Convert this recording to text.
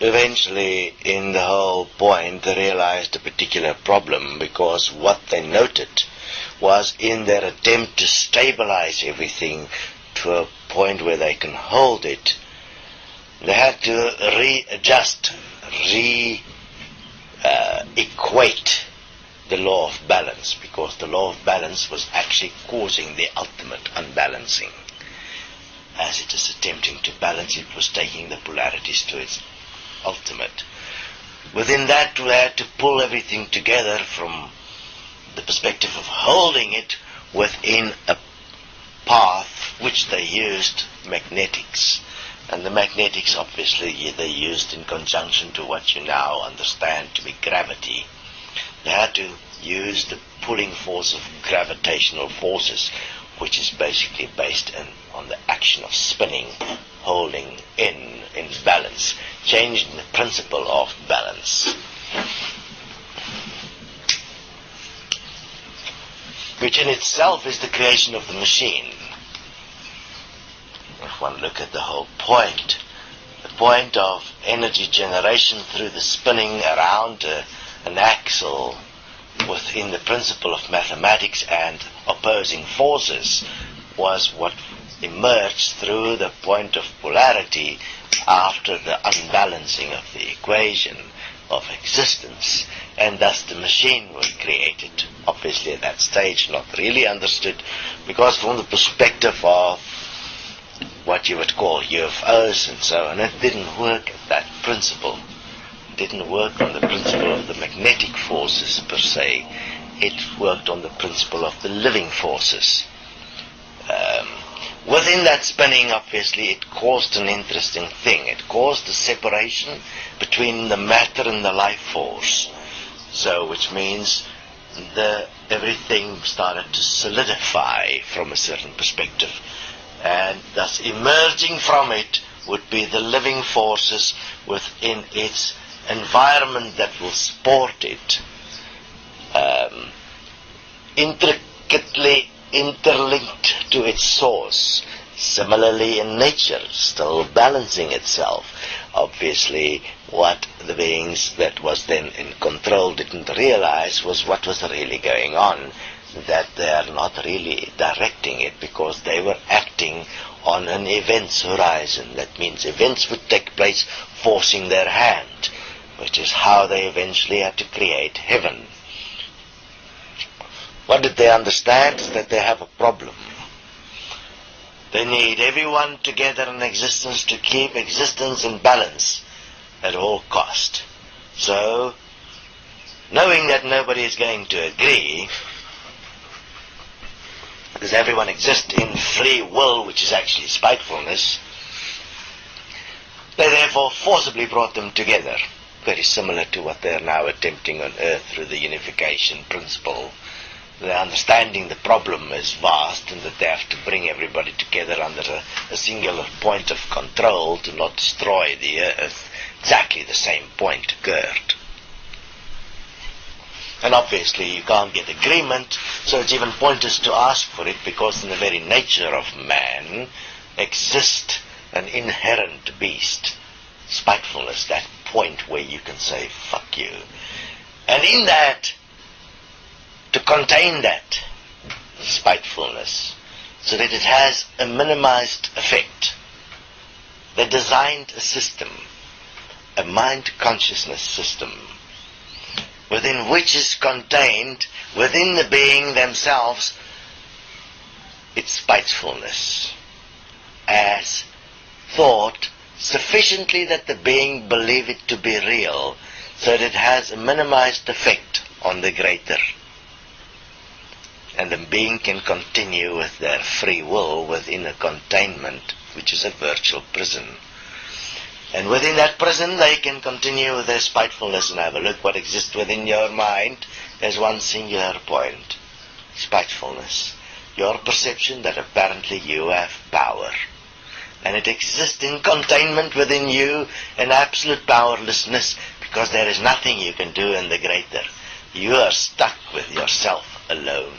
eventually, in the whole point, they realized a particular problem, because what they noted was, in their attempt to stabilize everything to a point where they can hold it, they had to readjust, equate the law of balance, because the law of balance was actually causing the ultimate unbalancing. As it is attempting to balance, it was taking the polarities to its ultimate. Within that, we had to pull everything together from the perspective of holding it within a path which they used magnetics. And the magnetics, obviously, they used in conjunction to what you now understand to be gravity. They had to use the pulling force of gravitational forces, which is basically based on the action of spinning, holding in balance, changing the principle of balance, which in itself is the creation of the machine. If one look at the whole point, the point of energy generation through the spinning around an axle within the principle of mathematics and opposing forces was what emerged through the point of polarity after the unbalancing of the equation of existence, and thus the machine was created. Obviously at that stage not really understood, because from the perspective of what you would call UFOs and so on, it didn't work at that principle. It didn't work on the principle of the magnetic forces per se. It worked on the principle of the living forces. Within that spinning, obviously, it caused an interesting thing. It caused a separation between the matter and the life force. So, which means everything started to solidify from a certain perspective. And thus emerging from it would be the living forces within its environment that will support it, intricately interlinked to its source. Similarly in nature, still balancing itself. Obviously what the beings that was then in control didn't realize was what was really going on, that they are not really directing it, because they were acting on an events horizon. That means events would take place forcing their hand, which is how they eventually had to create heaven. What did they understand is that they have a problem. They need everyone together in existence to keep existence in balance at all cost. So, knowing that nobody is going to agree, because everyone exists in free will, which is actually spitefulness, they therefore forcibly brought them together, very similar to what they are now attempting on Earth through the unification principle. They're understanding the problem is vast, and that they have to bring everybody together under a singular point of control to not destroy the Earth. Exactly the same point occurred. And obviously you can't get agreement, so it's even pointless to ask for it, because in the very nature of man exists an inherent beast, spitefulness, that point where you can say, fuck you. And in that, to contain that spitefulness, so that it has a minimized effect, they designed a system, a mind-consciousness system, within which is contained, within the being themselves, its spitefulness, as thought sufficiently that the being believe it to be real, so that it has a minimized effect on the greater. And the being can continue with their free will within a containment, which is a virtual prison. And within that prison they can continue with their spitefulness and have a look what exists within your mind as one singular point. Spitefulness. Your perception that apparently you have power. And it exists in containment within you, in absolute powerlessness, because there is nothing you can do in the greater. You are stuck with yourself alone.